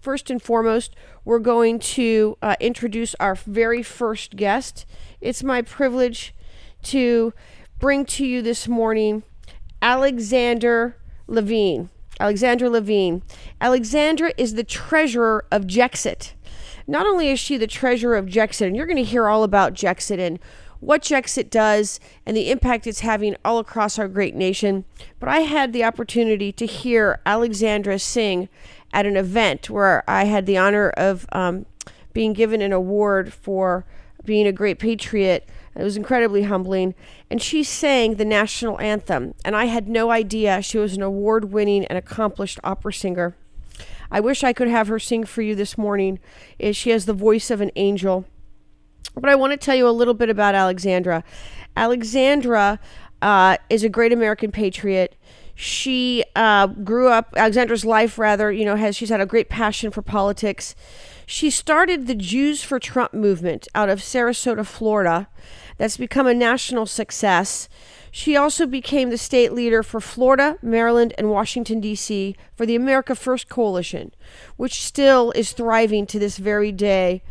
First and foremost, we're going to introduce our very first guest. It's my privilege to bring to you this morning Alexandra Levine. Alexandra Levine. Alexandra is the treasurer of JEXIT. Not only is she the treasurer of JEXIT, and you're going to hear all about JEXIT and what JEXIT does and the impact it's having all across our great nation, but I had the opportunity to hear Alexandra sing at an event where I had the honor of being given an award for being a great patriot. It was incredibly humbling. And she sang the national anthem, and I had no idea she was an award-winning and accomplished opera singer. I wish I could have her sing for you this morning. She has the voice of an angel. But I want to tell you a little bit about Alexandra. Alexandra is a great American patriot. She grew up, Alexandra's life rather, she's had a great passion for politics. She started the Jews for Trump movement out of Sarasota, Florida. That's become a national success. She also became the state leader for Florida, Maryland, and Washington, D.C. for the America First Coalition, which still is thriving to this very day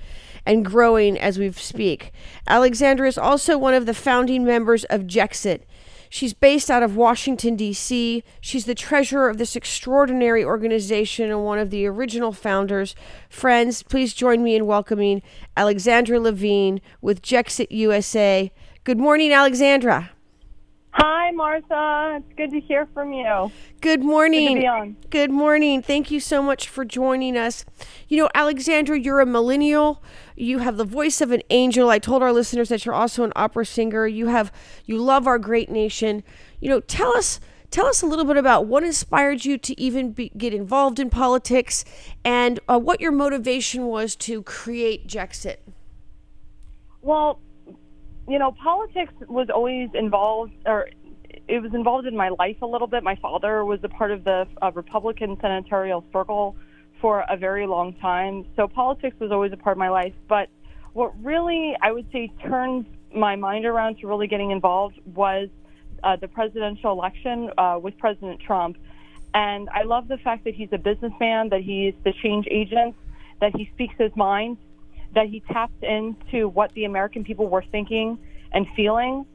and growing as we speak. Alexandra is also one of the founding members of JEXIT. She's based out of Washington, D.C. She's the treasurer of this extraordinary organization and one of the original founders. Friends, please join me in welcoming Alexandra Levine with JEXIT USA. Good morning, Alexandra. Hi, Martha. It's good to hear from you. Good morning. Good to be on. Good morning. Thank you so much for joining us. Alexandra, you're a millennial. You have the voice of an angel. I told our listeners that you're also an opera singer. You love our great nation. Tell us a little bit about what inspired you to even get involved in politics and what your motivation was to create JEXIT. Well, politics was always involved, or it was involved in my life a little bit. My father was a part of the Republican senatorial circle for a very long time, so politics was always a part of my life. But what really, I would say, turned my mind around to really getting involved was the presidential election with President Trump. And I love the fact that he's a businessman, that he's the change agent, that he speaks his mind, that he tapped into what the American people were thinking and feeling.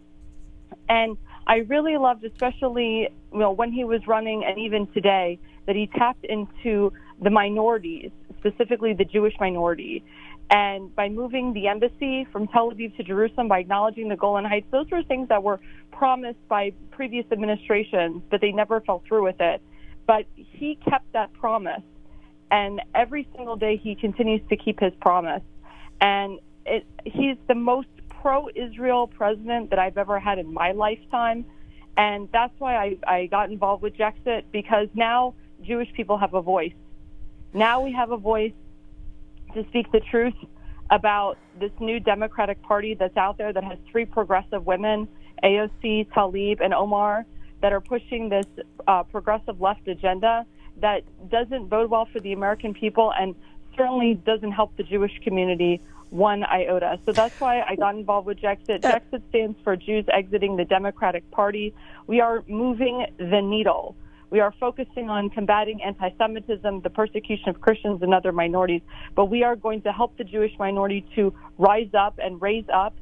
And I really loved, especially when he was running and even today, that he tapped into the minorities, specifically the Jewish minority. And by moving the embassy from Tel Aviv to Jerusalem, by acknowledging the Golan Heights, those were things that were promised by previous administrations, but they never fell through with it. But he kept that promise, and every single day he continues to keep his promise. And he's the most pro-Israel president that I've ever had in my lifetime. And that's why I got involved with JEXIT, because now Jewish people have a voice. Now we have a voice to speak the truth about this new Democratic Party that's out there that has three progressive women, AOC, Tlaib, and Omar, that are pushing this progressive left agenda that doesn't bode well for the American people and certainly doesn't help the Jewish community one iota. So that's why I got involved with JEXIT. JEXIT stands for Jews Exiting the Democratic Party. We are moving the needle. We are focusing on combating anti-Semitism, the persecution of Christians and other minorities, but we are going to help the Jewish minority to rise up and raise up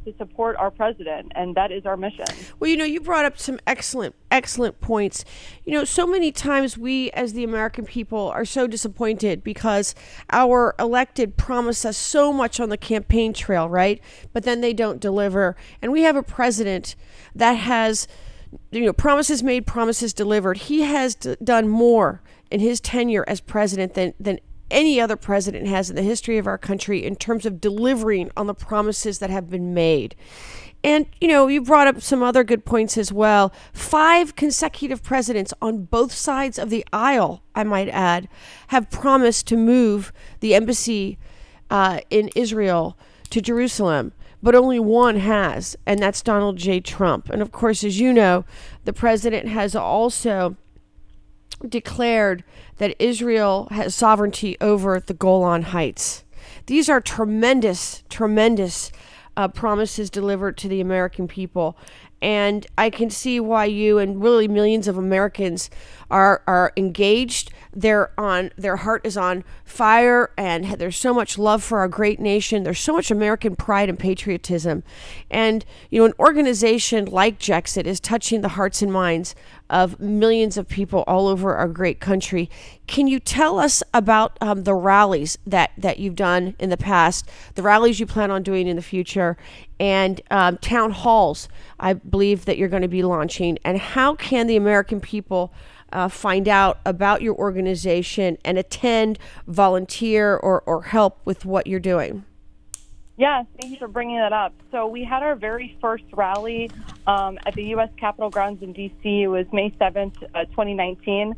to support our president, and that is our mission. Well, you brought up some excellent points. So many times we as the American people are so disappointed because our elected promise us so much on the campaign trail, right? But then they don't deliver. And we have a president that has, promises made, promises delivered. He has done more in his tenure as president than any other president has in the history of our country in terms of delivering on the promises that have been made. And, you brought up some other good points as well. 5 consecutive presidents on both sides of the aisle, I might add, have promised to move the embassy in Israel to Jerusalem. But only one has, and that's Donald J. Trump. And of course, as you know, the president has also declared that Israel has sovereignty over the Golan Heights. These are tremendous promises delivered to the American people. And I can see why you and really millions of Americans are engaged. Their heart is on fire, and there's so much love for our great nation. There's so much American pride and patriotism. And, an organization like JEXIT is touching the hearts and minds of millions of people all over our great country. Can you tell us about the rallies that you've done in the past, the rallies you plan on doing in the future, and town halls I believe that you're going to be launching, and how can the American people find out about your organization and attend, volunteer, or help with what you're doing? Yeah, thank you for bringing that up. So we had our very first rally at the U.S. Capitol grounds in D.C. It was May 7th, 2019.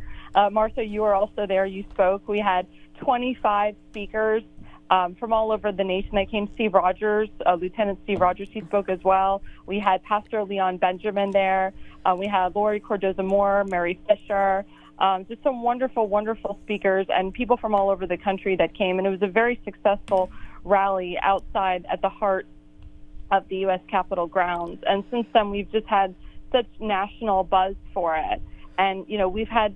Martha, you were also there. You spoke. We had 25 speakers from all over the nation. That came. Steve Rogers, Lieutenant Steve Rogers, he spoke as well. We had Pastor Leon Benjamin there. We had Lori Cardoza-Moore, Mary Fisher, just some wonderful, wonderful speakers and people from all over the country that came. And it was a very successful rally outside at the heart of the U.S. Capitol grounds. And since then, we've just had such national buzz for it. And, we've had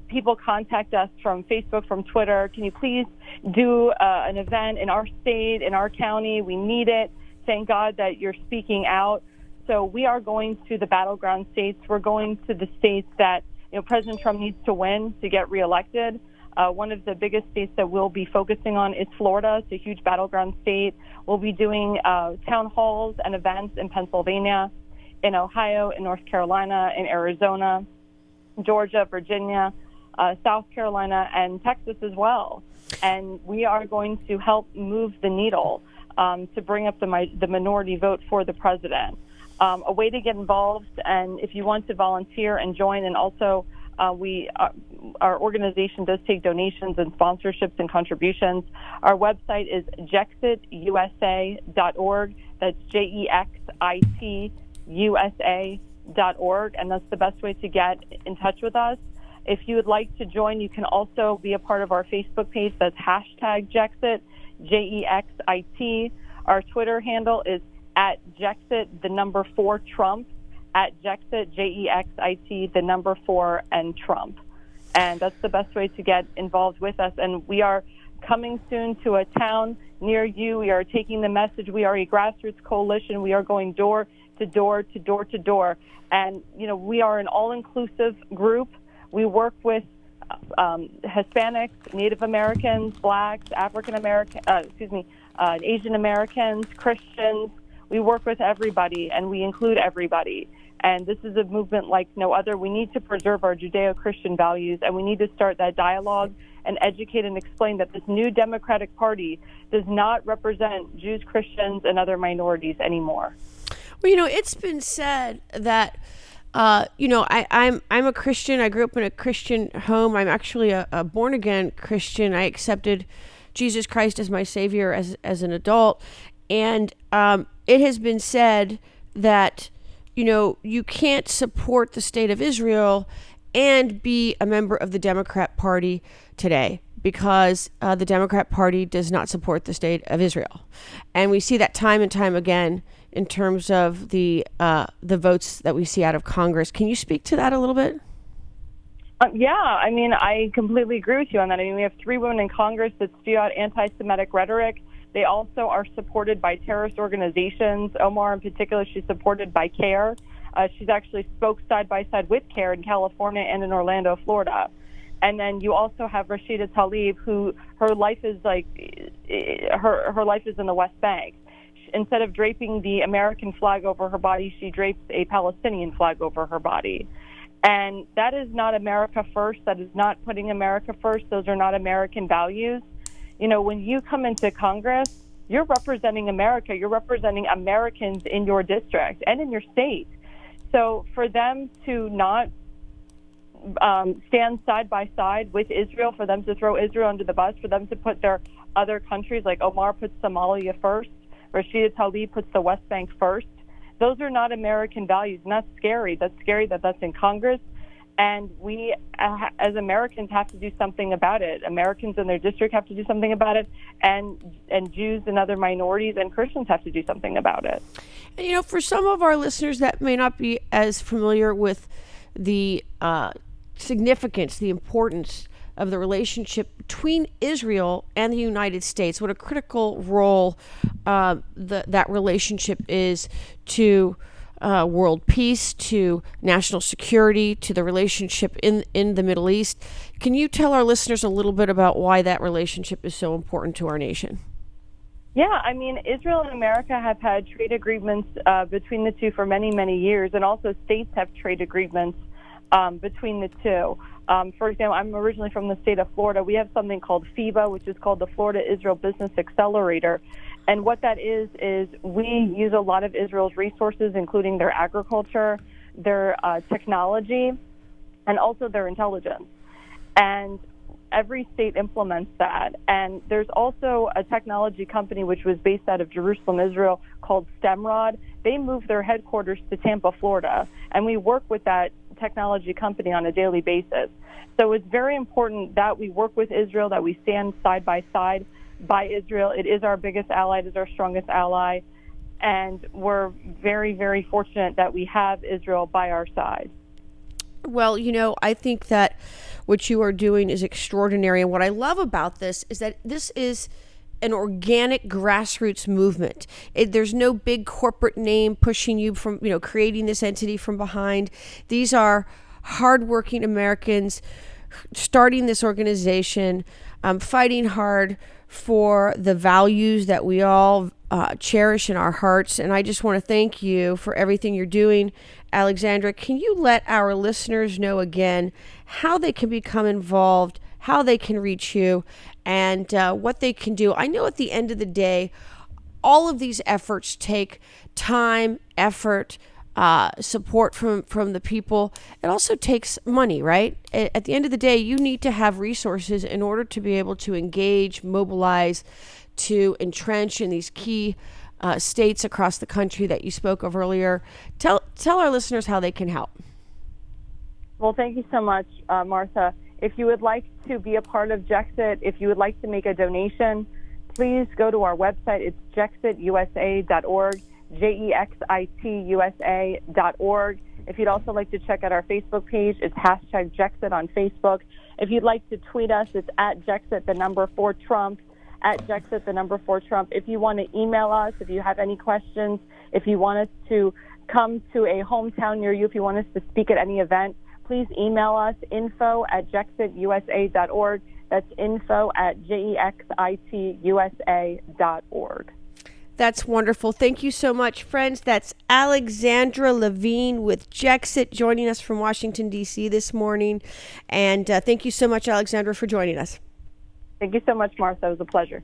people contact us from Facebook, from Twitter. Can you please do an event in our state, in our county? We need it. Thank God that you're speaking out. So we are going to the battleground states. We're going to the states that President Trump needs to win to get reelected. One of the biggest states that we'll be focusing on is Florida. It's a huge battleground state. We'll be doing town halls and events in Pennsylvania, in Ohio, in North Carolina, in Arizona, Georgia, Virginia, South Carolina, and Texas as well. And we are going to help move the needle to bring up the minority vote for the president. A way to get involved, and if you want to volunteer and join, and also our organization does take donations and sponsorships and contributions. Our website is jexitusa.org. That's JEXITUSA.org, and that's the best way to get in touch with us. If you would like to join, you can also be a part of our Facebook page. That's hashtag JEXIT, JEXIT. Our Twitter handle is at JEXIT, the number 4 Trump, at JEXIT, JEXIT, the number 4 and Trump. And that's the best way to get involved with us. And we are coming soon to a town near you. We are taking the message. We are a grassroots coalition. We are going door to door to door to door. And, we are an all-inclusive group. We work with Hispanics, Native Americans, Blacks, African American, Asian Americans, Christians. We work with everybody, and we include everybody. And this is a movement like no other. We need to preserve our Judeo-Christian values, and we need to start that dialogue and educate and explain that this new Democratic Party does not represent Jews, Christians, and other minorities anymore. Well, it's been said that, I'm a Christian. I grew up in a Christian home. I'm actually a born-again Christian. I accepted Jesus Christ as my Savior as an adult. And it has been said that, you can't support the state of Israel and be a member of the Democrat Party today, because the Democrat Party does not support the state of Israel. And we see that time and time again in terms of the votes that we see out of Congress. Can you speak to that a little bit? Yeah, I completely agree with you on that. We have 3 women in Congress that spew out anti-Semitic rhetoric. They also are supported by terrorist organizations. Omar, in particular, she's supported by CARE. She's actually spoke side by side with CARE in California and in Orlando, Florida. And then you also have Rashida Tlaib, who her life is her life is in the West Bank. Instead of draping the American flag over her body, she drapes a Palestinian flag over her body. And that is not America first. That is not putting America first. Those are not American values. When you come into Congress, you're representing America. You're representing Americans in your district and in your state. So for them to not stand side by side with Israel, for them to throw Israel under the bus, for them to put their other countries, like Omar puts Somalia first, Rashida Tlaib puts the West Bank first, those are not American values, and that's scary. That's scary that that's in Congress. And we, as Americans, have to do something about it. Americans in their district have to do something about it, and Jews and other minorities and Christians have to do something about it. And, you know, for some of our listeners that may not be as familiar with the significance, the importance of the relationship between Israel and the United States, what a critical role that relationship is to world peace, to national security, to the relationship in the Middle East. Can you tell our listeners a little bit about why that relationship is so important to our nation? Yeah, I mean, Israel and America have had trade agreements between the two for many, many years, and also states have trade agreements between the two. For example, I'm originally from the state of Florida. We have something called FIBA, which is called the Florida-Israel Business Accelerator. And what that is we use a lot of Israel's resources, including their agriculture, their technology, and also their intelligence. And every state implements that. And there's also a technology company which was based out of Jerusalem, Israel, called Stemrod. They moved their headquarters to Tampa, Florida. And we work with that technology company on a daily basis. So it's very important that we work with Israel, that we stand side by side by Israel. It is our biggest ally. It is our strongest ally. And we're very, very fortunate that we have Israel by our side. Well, you know, I think that what you are doing is extraordinary. And what I love about this is that this is an organic grassroots movement. There's no big corporate name pushing you from, you know, creating this entity from behind. These are hardworking Americans starting this organization, fighting hard for the values that we all cherish in our hearts. And I just want to thank you for everything you're doing. Alexandra, can you let our listeners know again how they can become involved, how they can reach you, and what they can do? I know at the end of the day, all of these efforts take time, effort, support from the people. It also takes money, right? At the end of the day, you need to have resources in order to be able to engage, mobilize, to entrench in these key states across the country that you spoke of earlier. Tell our listeners how they can help. Well, thank you so much, Martha. If you would like to be a part of JEXIT, if you would like to make a donation, please go to our website. It's jexitusa.org, JEXITUSA.org. If you'd also like to check out our Facebook page, it's #JEXIT on Facebook. If you'd like to tweet us, it's @JEXIT4Trump, @JEXIT4Trump. If you want to email us, if you have any questions, if you want us to come to a hometown near you, if you want us to speak at any event, please email us, info@jexitusa.org. That's info@jexitusa.org. That's wonderful. Thank you so much, friends. That's Alexandra Levine with JEXIT joining us from Washington, D.C. this morning. And thank you so much, Alexandra, for joining us. Thank you so much, Martha. It was a pleasure.